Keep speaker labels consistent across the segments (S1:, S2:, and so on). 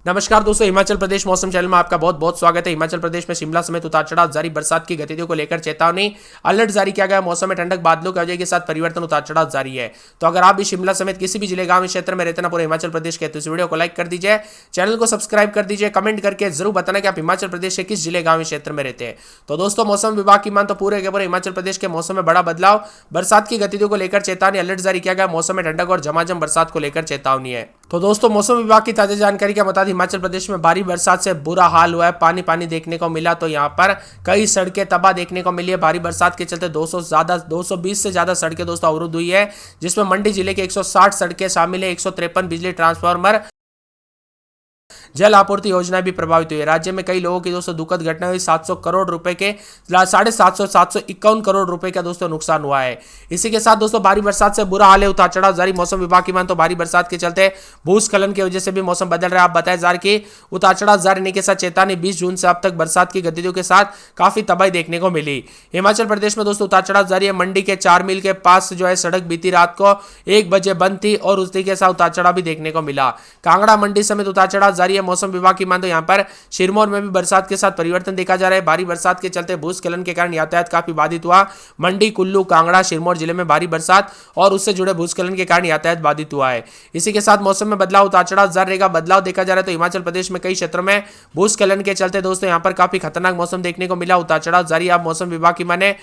S1: नमस्कार दोस्तों, हिमाचल प्रदेश मौसम चैनल में आपका बहुत बहुत स्वागत है। हिमाचल प्रदेश में शिमला समेत उतार चढ़ाव जारी, बरसात की गतिविधियों को लेकर चेतावनी, अलर्ट जारी किया गया। मौसम में ठंडक, बादलों की वजह के साथ परिवर्तन, उतार चढ़ाव जारी है। तो अगर आप भी शिमला समेत किसी भी जिले, गांव, क्षेत्र में रहते ना पूरे हिमाचल प्रदेश के, तो इस वीडियो को लाइक कर दीजिए, चैनल को सब्सक्राइब कर दीजिए, कमेंट करके जरूर बताना कि आप हिमाचल प्रदेश के किस जिले, गांव, क्षेत्र में रहते हैं। तो दोस्तों, मौसम विभाग की मान तो पूरे के पूरे हिमाचल प्रदेश के मौसम में बड़ा बदलाव, बरसात की गतिविधियों को लेकर चेतावनी, अलर्ट जारी किया गया। मौसम में ठंडक और झमाझम बरसात को लेकर चेतावनी है। तो दोस्तों, मौसम विभाग की ताजा जानकारी के मुताबिक हिमाचल प्रदेश में भारी बरसात से बुरा हाल हुआ है। पानी पानी देखने को मिला। तो यहाँ पर कई सड़कें तबाह देखने को मिली है। भारी बरसात के चलते 220 से ज्यादा सड़कें दोस्तों अवरुद्ध हुई है, जिसमें मंडी जिले के 160 सड़कें शामिल है। 153 बिजली ट्रांसफार्मर, जल आपूर्ति योजना भी प्रभावित हुई है। राज्य में कई लोगों की दोस्तों दुखद घटना हुई। 700 करोड़ रुपए के 751 करोड़ रुपए का दोस्तों नुकसान हुआ है। इसी के साथ दोस्तों भारी बरसात से बुरा हाल है, उतार चढ़ाव जारी। मौसम विभाग की मान तो भारी बरसात के चलते भूस्खलन की वजह से भी मौसम बदल रहा है। आप बताया जा रहा है कि उतार चढ़ाव जारी रहने के साथ चेतावनी। 20 जून से अब तक बरसात की गतिविधियों के साथ काफी तबाही देखने को मिली। हिमाचल प्रदेश में दोस्तों उतार चढ़ाव जारी है। मंडी के 4 मील के पास जो है सड़क बीती रात को 1 बजे बंद थी और उसी के साथ उतार चढ़ाव भी देखने को मिला। कांगड़ा मंडी समेत उतार चढ़ाव जारी है। मौसम विभाग की मान तो यहां पर सिरमौर में भी बरसात के साथ परिवर्तन देखा जा रहा है। भारी बरसात के चलते भूस्खलन के कारण यातायात काफी बाधित हुआ। मंडी, कुल्लू, कांगड़ा, सिरमौर जिले में भारी बरसात और उससे जुड़े भूस्खलन के कारण यातायात बाधित हुआ है। इसी के साथ मौसम में बदलाव, उतार चढ़ाव जारी रहेगा। बदलाव देखा जा रहा है तो हिमाचल प्रदेश में कई क्षेत्रों में भूस्खलन के चलते दोस्तों यहां पर काफी खतरनाक मौसम देखने को मिला। उतार चढ़ाव जारी। अब मौसम विभाग की माने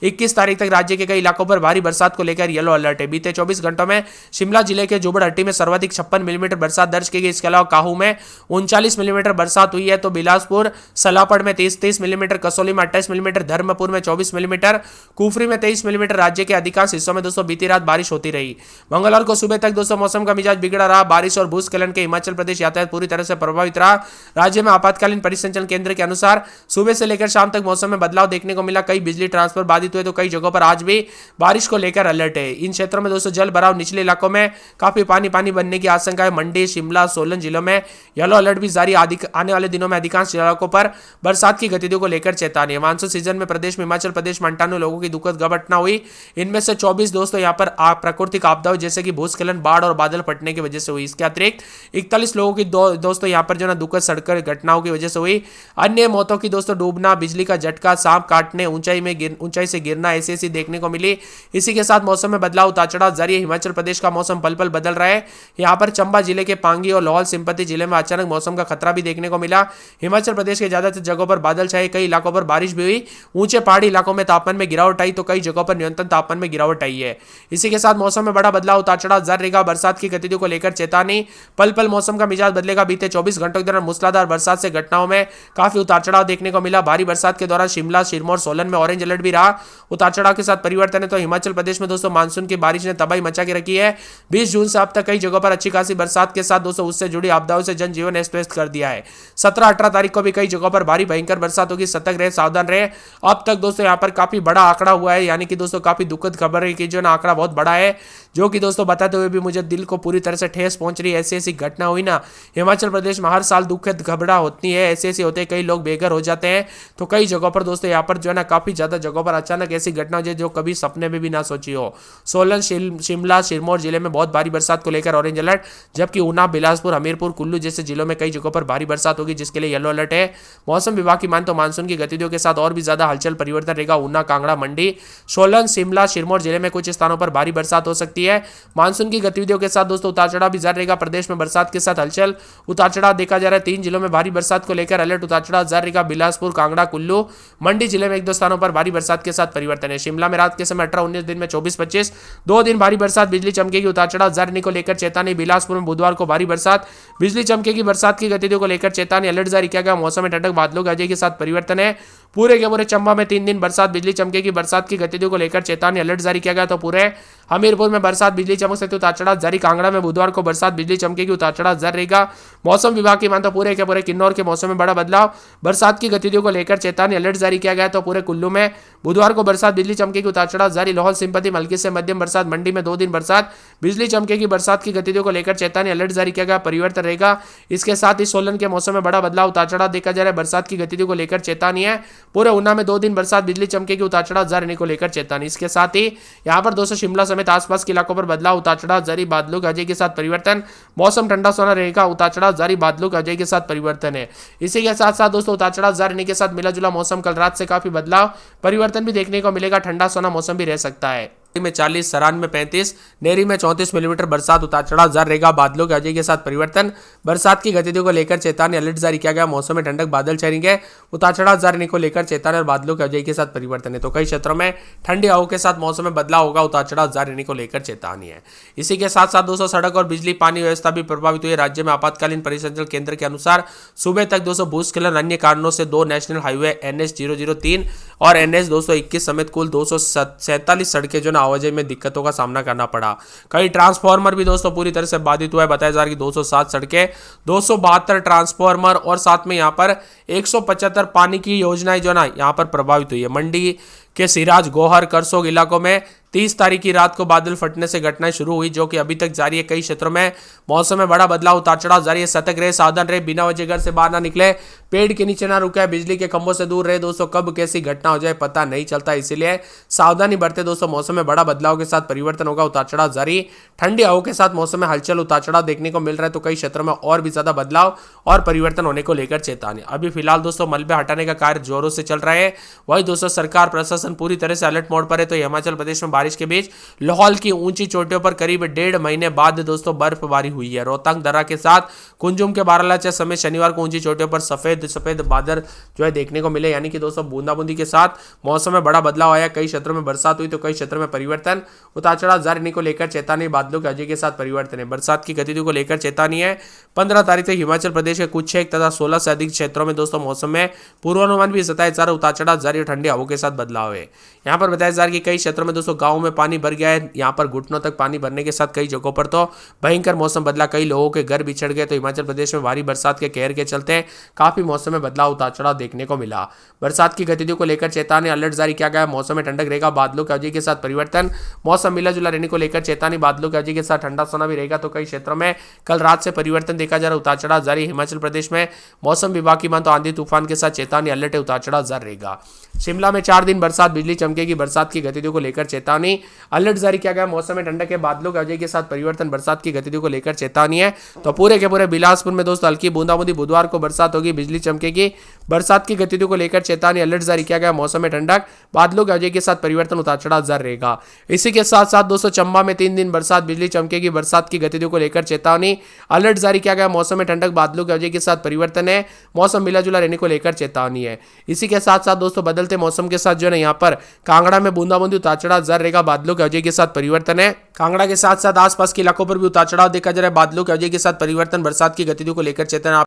S1: 21 तारीख तक राज्य के कई इलाकों पर भारी बरसात को लेकर येलो अलर्ट है। बीते 24 घंटों में शिमला जिले के जुब्बड़हट्टी में सर्वाधिक 56 मिलीमीटर बरसात दर्ज की गई। इसके अलावा काहू में 39 मिलीमीटर बरसात हुई है। तो बिलासपुर, सलापड़ में 30 मिलीमीटर, कसौली में 28 मिलीमीटर, धर्मपुर में 24 मिलीमीटर, कुफरी में 23 मिलीमीटर। राज्य के अधिकांश हिस्सों में दोस्तों बीती रात बारिश होती रही। मंगलवार को सुबह तक दोस्तों मौसम का मिजाज बिगड़ा रहा। बारिश और भूस्खलन के हिमाचल प्रदेश यातायात पूरी तरह से प्रभावित रहा। राज्य में आपातकालीन परिसंचलन केंद्र के अनुसार सुबह से लेकर शाम तक मौसम में बदलाव देखने को मिला। कई बिजली ट्रांसफर बाधित हुए। तो कई जगहों पर आज भी बारिश को लेकर अलर्ट है। इन क्षेत्रों में दोस्तों जल भराव, निचले इलाकों में काफी पानी पानी बनने की आशंका है। मंडी, शिमला, सोलन जिलों में येलो अलर्ट भी जारी। आने वाले दिनों में अधिकांश इलाकों पर बरसात की गतिविधियों को लेकर चेतावनी है। मानसून सीजन में प्रदेश में हिमाचल प्रदेश में 58 लोगों की दुखद घटना हुई। इनमें से 24 दोस्तों यहाँ पर प्राकृतिक आपदाओं जैसे कि भूस्खलन, बाढ़ और बादल फटने की वजह से हुई। इसके अतिरिक्त 41 लोगों की दोस्तों यहाँ पर जो ना दुखद सड़क घटनाओं की वजह से हुई। अन्य मौतों की दोस्तों डूबना, बिजली का झटका, सांप काटने, ऊंचाई से गिरना ऐसी देखने को मिली। इसी के साथ मौसम में बदलाव, उतार चढ़ाव जारी है। हिमाचल प्रदेश का मौसम पल पल बदल रहा है। यहां पर चंबा जिले के पांगी और लाहौल स्पीति जिले में अचानक मौसम का खतरा भी देखने को मिला। हिमाचल प्रदेश के ज्यादातर जगहों पर बादल छाए, कई इलाकों पर बारिश भी हुई। ऊंचे पहाड़ी इलाकों में तापमान में गिरावट आई तो कई जगहों पर न्यूनतम तापमान में गिरावट आई है। इसी के साथ मौसम में बड़ा बदलाव, उतार चढ़ाव जारी रहेगा। बरसात की गतिविधियों को लेकर चेतावनी। पल पल मौसम का मिजाज बदलेगा। बीते 24 घंटों के दौरान मूसलाधार बरसात से घटनाओं में काफी उतार चढ़ाव देखने को मिला। भारी बरसात के दौरान शिमला, सिरमौर, सोलन में ऑरेंज अलर्ट भी रहा। उतार चढ़ाव के साथ परिवर्तन है तो हिमाचल प्रदेश में दोस्तों मानसून की बारिश ने तबाही मचा के रखी है। 20 जून से अब तक कई जगहों पर अच्छी खासी बरसात के साथ दोस्तों उससे जुड़ी आपदाओं से जनजीवन अस्त व्यस्त कर दिया है। 17-18 तारीख को भी कई जगहों पर भारी भयंकर बरसात होगी। सतर्क रहे, सावधान रहे। अब तक दोस्तों यहाँ पर काफी बड़ा आंकड़ा हुआ है, यानी कि दोस्तों काफी दुखद खबर है कि जो ना आंकड़ा बहुत बड़ा है, जो कि दोस्तों बताते हुए भी मुझे दिल को पूरी तरह से ठेस पहुंच रही है। ऐसी घटना हुई ना हिमाचल प्रदेश में हर साल दुखद खबरें होती है। ऐसे होते हैं, कई लोग बेघर हो जाते हैं। तो कई जगहों पर दोस्तों यहाँ पर जो है ना काफी ज्यादा जगहों पर अचानक ऐसी घटना हो जाए जो कभी सपने में भी ना सोची हो। सोलन, शिमला, सिरमौर जिले में बहुत भारी बरसात को लेकर ऑरेंज अलर्ट, जबकि ऊना, बिलासपुर, हमीरपुर, कुल्लू जैसे जिलों में कई जगहों पर भारी बरसात होगी, जिसके लिए येलो अलर्ट है। मौसम विभाग की मान तो मानसून की गतिविधियों के साथ और भी ज्यादा हलचल परिवर्तन रहेगा। ऊना, कांगड़ा, मंडी, सोलन, शिमला, सिरमौर जिले में कुछ स्थानों पर भारी बरसात हो सकती है। मानसून की गतिविधियों के साथ दोस्तों उतार चढ़ाव भी जारी रहेगा। प्रदेश में बरसात के साथ हलचल, उतार चढ़ाव देखा जा रहा है। 3 जिलों में भारी बरसात को लेकर अलर्ट, उतार चढ़ाव जारी रहेगा। बिलासपुर, कांगड़ा, कुल्लू, मंडी जिले में 1-2 स्थानों पर भारी बरसात के साथ परिवर्तन है। शिमला में रात के समय 18-19, दिन में 24-25, 2 दिन भारी बरसात, बिजली चमकेगी। उतार चढ़ाव जारी को लेकर चेतावनी। बिलासपुर में बुधवार को भारी बरसात, बिजली चमकेगी। बरसात की गतिविधियों को लेकर चेतावनी, अलर्ट जारी किया गया। मौसम में ठंडक, बादलों की वजह के साथ परिवर्तन है। पूरे के पूरे चंबा में 3 दिन बरसात, बिजली चमकेगी। बरसात की गतिविधियों को लेकर चेतावनी, अलर्ट जारी किया गया। तो पूरे हमीरपुर में बरसात, बिजली चमक सकती है। उतार चढ़ाव जारी। कांगड़ा में बुधवार को बरसात, बिजली चमकेगी। उतार चढ़ाव जारी रहेगा। मौसम विभाग की मानता पूरे के पूरे किन्नौर के मौसम में बड़ा बदलाव, बरसात की गतिविधियों को लेकर चेतावनी, अलर्ट जारी किया गया। तो पूरे कुल्लू में बुधवार को बरसात, बिजली चमकेगी। उतार चढ़ाव जारी। लाहौल स्पीति में हल्की से मध्यम बरसात, मंडी में 2 दिन बरसात, बिजली चमकेगी। बरसात की गतिविधियों को लेकर चेतावनी, अलर्ट जारी किया गया। परिवर्तन रहेगा। इसके साथ ही सोलन के मौसम में बड़ा बदलाव, उतार चढ़ाव देखा जा रहा है। बरसात की गतिविधियों को लेकर चेतावनी है। पूरे ऊना में 2 दिन बरसात, बिजली चमकेगी। उतार चढ़ाव जारी को लेकर चेतावनी। इसके साथ ही यहाँ पर दोस्तों शिमला समेत आसपास के इलाकों पर बदलाव, उतार चढ़ाव जारी, बादलों की वजह के साथ परिवर्तन, मौसम ठंडा सोना रहेगा, उतार चढ़ाव जारी, बादलों की वजह के साथ परिवर्तन है। इसी के साथ साथ दोस्तों उतार चढ़ाव जारी रहने के साथ मिला जुला मौसम, कल रात से काफी बदलाव परिवर्तन भी देखने को मिलेगा, ठंडा सोना मौसम भी रह सकता है। में 40, सरान में 35, नेरी में 34 मिलीमीटर बरसात, उतार चढ़ाव जारी रहेगा, बादलों के वजह के साथ परिवर्तन, बरसात की गतिविधियों को लेकर चेतावनी अलर्ट जारी किया गया, मौसम में ठंडक बादल छाएंगे, उतार चढ़ाव जारी रहने को लेकर चेतावनी और बादलों के वजह के साथ परिवर्तन है। तो कई क्षेत्रों में ठंडी हवाओं के साथ मौसम में बदलाव होगा, उतार चढ़ाव जारी रहने को लेकर चेतावनी है। इसी के साथ साथ दोस्तों सड़क और बिजली पानी व्यवस्था भी प्रभावित हुई है। राज्य में आपातकालीन परिसंचरण केंद्र के अनुसार सुबह तक दोस्तों भूस्खलन अन्य कारणों से 2 नेशनल हाईवे NH 003 और NH 221 समेत कुल 247 सड़कें जो आवाजाही में दिक्कतों का सामना करना पड़ा। कई ट्रांसफार्मर भी दोस्तों पूरी तरह से बाधित हुआ है। बताया जा रहा है कि 207 सड़कें, 272 ट्रांसफार्मर और साथ में यहाँ पर 175 पानी की योजनाएं जो ना यहाँ पर प्रभावित हुई है। मंडी के सिराज, गोहर, करसोग इलाकों में 30 तारीख की रात को बादल फटने से घटनाएं शुरू हुई जो कि अभी तक जारी है। कई क्षेत्रों में मौसम में बड़ा बदलाव, उतार चढ़ाव जारी है। सतर्क रहे, सावधान रहे, बिना वजह घर से बाहर ना निकले, पेड़ के नीचे ना रुके, बिजली के खंभों से दूर रहे। दोस्तों कब कैसी घटना हो जाए पता नहीं चलता, इसीलिए सावधानी बरते। दोस्तों मौसम में बड़ा बदलाव के साथ परिवर्तन होगा, उतार चढ़ाव जारी, ठंडी हवाओं के साथ मौसम में हलचल, उतार चढ़ाव देखने को मिल रहा है। तो कई क्षेत्रों में और भी ज्यादा बदलाव और परिवर्तन होने को लेकर चेतावनी। अभी फिलहाल दोस्तों मलबे हटाने का कार्य जोरों से चल रहा है। वही दोस्तों सरकार प्रशासन पूरी तरह से अलर्ट मोड पर है। तो हिमाचल प्रदेश में बारिश के बीच लाहौल की ऊंची चोटियों पर करीब 1.5 महीने बाद दोस्तों बर्फबारी हुई है। रोहतांग दर्रा के साथ कुंजुम के बारालाचा समेत शनिवार को ऊंची चोटियों पर सफेद बादल जो है देखने को मिले, यानी कि दोस्तों बूंदाबूंदी के साथ मौसम में बड़ा बदलाव आया। कई क्षेत्रों में बरसात हुई तो कई क्षेत्रों में परिवर्तन, उतार चढ़ाव जारी रहने को लेकर चेतावनी, बादलों के वजह के साथ परिवर्तन है। बरसात की गतिविधियों को लेकर चेतावनी है। 15 तारीख तक हिमाचल प्रदेश के कुछ क्षेत्र तथा 16 से अधिक क्षेत्रों में दोस्तों मौसम में पूर्वानुमान भी जताया जा रहा है, उतार चढ़ाव जारी और ठंडी हवाओं के साथ बदलाव है। यहाँ पर बताया जा रहा है कि कई क्षेत्रों में दोस्तों गाँव में पानी भर गया है। यहाँ पर घुटनों तक पानी भरने के साथ कई जगहों पर तो भयंकर मौसम बदला, कई लोगों के घर बिछड़ गए। तो हिमाचल प्रदेश में भारी बरसात के कहर के चलते काफी मौसम में बदलाव, उतार चढ़ाव देखने को मिला। बरसात की गतिविधियों को लेकर चेतावनी अलर्ट जारी किया गया, मौसम में ठंडक रहेगा, बादलों के वजह के साथ परिवर्तन, मौसम मिला जुला रहने को लेकर चेतावनी, बादलों के वजह के साथ ठंडा सोना भी रहेगा। तो कई क्षेत्रों में कल रात से परिवर्तन देखा जा रहा है, उतार चढ़ाव जारी। हिमाचल प्रदेश में मौसम विभाग की मान तो आंधी तूफान के साथ चेतावनी अलर्ट है, उतार चढ़ाव जारी रहेगा। शिमला में 4 दिन बरसात, बिजली चमकेगी, बरसात की गतिविधियों को लेकर चेतावनी अलर्ट जारी किया गया, मौसम में ठंडक है, बादलों के वजह के साथ परिवर्तन, बरसात की गतिविधियों को लेकर चेतावनी है। तो पूरे के पूरे बिलासपुर में दोस्तों हल्की बूंदाबूंदी, बुधवार को बरसात होगी, बिजली चमकेगी, बरसात की गतिविधियों को लेकर चेतावनी अलर्ट जारी किया गया, मौसम में ठंडक, बादलों के वजह के साथ परिवर्तन, उतार चढ़ाव जारी रहेगा। इसी के साथ साथ दोस्तों चंबा में 3 दिन बरसात, बिजली चमकेगी, बरसात की गतिविधियों को लेकर चेतावनी अलर्ट जारी किया गया, मौसम में ठंडक, बादलों के वजह के साथ परिवर्तन है, मौसम मिला जुला रहने को लेकर चेतावनी है। इसी के साथ साथ दोस्तों बदलते मौसम के साथ जो है यहाँ पर कांगड़ा में बूंदाबूंदी, उतार चढ़ाव जारी रहेगा, बादलों के वजह के साथ परिवर्तन है। कांगड़ा के साथ साथ आसपास के इलाकों पर भी उतार चढ़ाव देखा जा रहा है, बादलों के वजह के साथ परिवर्तन, बरसात की गतिविधियों को लेकर चेतावनी।